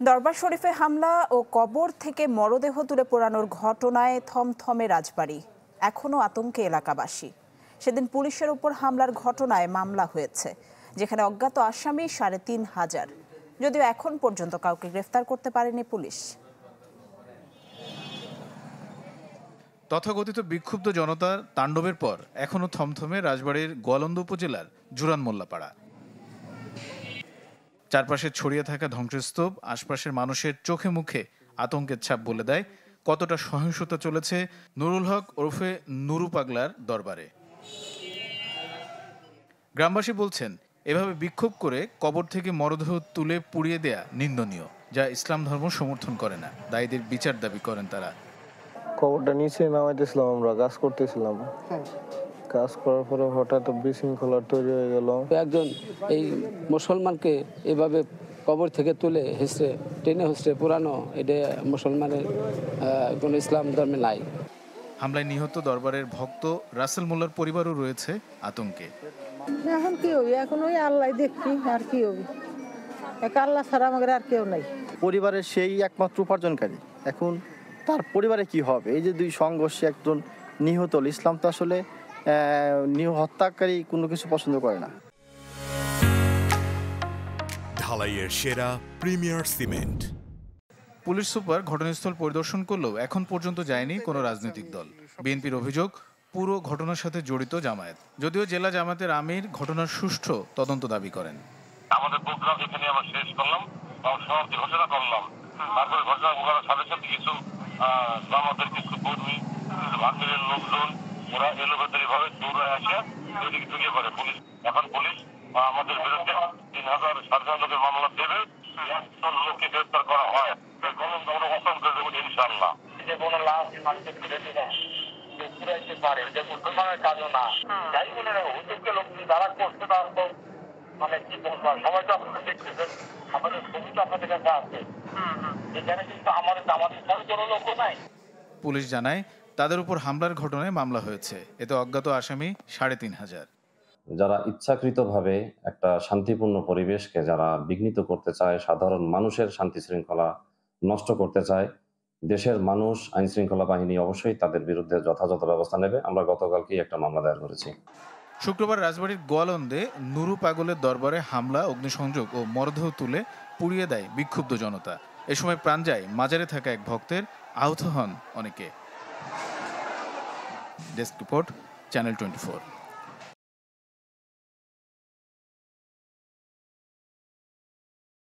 দরবার শরীফে হামলা ও কবর থেকে মরদেহ তুলে পোড়ানোর ঘটনায় থমথমে রাজবাড়ী, এখনও আতঙ্কে এলাকাবাসী। সেদিন পুলিশের উপর হামলার ঘটনায় মামলা হয়েছে, যেখানে অজ্ঞাত আসামি ৩৫০০। যদিও এখন পর্যন্ত কাউকে গ্রেফতার করতে পারেনি পুলিশ। তথাকথিত বিক্ষুব্ধ জনতার তাণ্ডবের পর এখনও থমথমে রাজবাড়ীর গোয়ালন্দ উপজেলার জুরান মোল্লাপাড়া। চারপাশে ছড়িয়ে থাকা ধ্বংসস্তূপ আশপাশের মানুষের চোখে মুখে আতঙ্কের ছাপ বলে দেয় কতটা সহিংসতা চলেছে নুরুল হক ওরফে নুরু পাগলার দরবারে। গ্রামবাসী বলছেন, এভাবে বিক্ষোভ করে কবর থেকে মরদেহ তুলে পুড়িয়ে দেয়া নিন্দনীয়, যা ইসলাম ধর্ম সমর্থন করে না। দায়ীদের বিচার দাবি করেন তারা। কবরটা নিচে নামাইতেছিলাম, আমরা কাজ করতেছিলাম। কাজ করার পরে হঠাৎ বিশৃঙ্খলা তৈরি হয়ে গেল। একজন এই মুসলমানকে এভাবে কবর থেকে তুলে টেনে পুরানো, এটা মুসলমানের কোনো ইসলাম ধর্মে নাই। হামলায় নিহত দরবারের ভক্ত রাসেল মোল্লার পরিবারও রয়েছে আতঙ্কে। এখন কি হবে? এখন ওই আল্লাহ দেখছি, আর কি হবে? আল্লাহ ছাড়া আমাদের আর কেউ নাই। পরিবারের সেই একমাত্র উপার্জনকারী, এখন তার পরিবারে কি হবে? এই যে দুই সংঘর্ষে একজন নিহত। ইসলাম তো আসলে হত্যাকারী কোনো কিছু পছন্দ করে না। ঢালাইয়ের সেরা প্রিমিয়ার সিমেন্ট। পুলিশ সুপার ঘটনাস্থল পরিদর্শন করলেও এখন পর্যন্ত যায়নি কোনো রাজনৈতিক দল। বিএনপির অভিযোগ, পুরো ঘটনার সাথে জড়িত জামায়াত। যদিও জেলা জামায়াতের আমির ঘটনার সুষ্ঠু তদন্ত দাবি করেন। আমাদের প্রোগ্রাম এখানে আমরা শেষ করলাম, সমাপ্তি ঘোষণা করলাম। তারপরে ঘটনা ঘটার সাথে সাথে কিছু জামাতের কিছু কর্মী, ভাঙড়ের লোকজন, ওরা এলোপাতারি ভাবে দৌড়ে আসে এদিকে ঢুকিয়ে পড়ে পুলিশ। এখন পুলিশ আমাদের বিরুদ্ধে ৩০০০ সাধারণ লোকের মামলা দেবে, ১০০ লোককে গ্রেফতার করা হয়। আমরা অসম করে দেবো ইনশাআল্লাহ। যে কোনো লাশ মানুষের ফিরে দিবে পুরাইতে পারে, যে মুসলমানের কাজও না। যাই বলে হুজুরকে লোক যারা করছে তারা তো মানে কি বলবো, সবাই তো আপনারা দেখতেছেন, আমাদের ছবি তো আপনাদের কাছে আছে। এখানে কিন্তু আমাদের কোনো লোকও নাই। পুলিশ জানায়, তাদের উপর হামলার ঘটনায় মামলা হয়েছে। এতে অজ্ঞাত আসামি ৩৫০০। যারা ইচ্ছাকৃতভাবে একটা শান্তিপূর্ণ পরিবেশকে যারা বিঘ্নিত করতে চায়, সাধারণ মানুষের শান্তি শৃঙ্খলা নষ্ট করতে চায়, দেশের মানুষ, আইন শৃঙ্খলা বাহিনী অবশ্যই তাদের বিরুদ্ধে যথাযথ ব্যবস্থা নেবে। আমরা গতকালকেই একটা মামলা দায়ের করেছি। শুক্রবার রাজবাড়ীর গোয়ালন্দে নুরু পাগলের দরবারে হামলা, অগ্নিসংযোগ ও মরদেহ তুলে পুড়িয়ে দেয় বিক্ষুব্ধ জনতা। এ সময় প্রাণ যায় মাজারে থাকা এক ভক্তের, আহত হন অনেকে। Desk report, channel 24।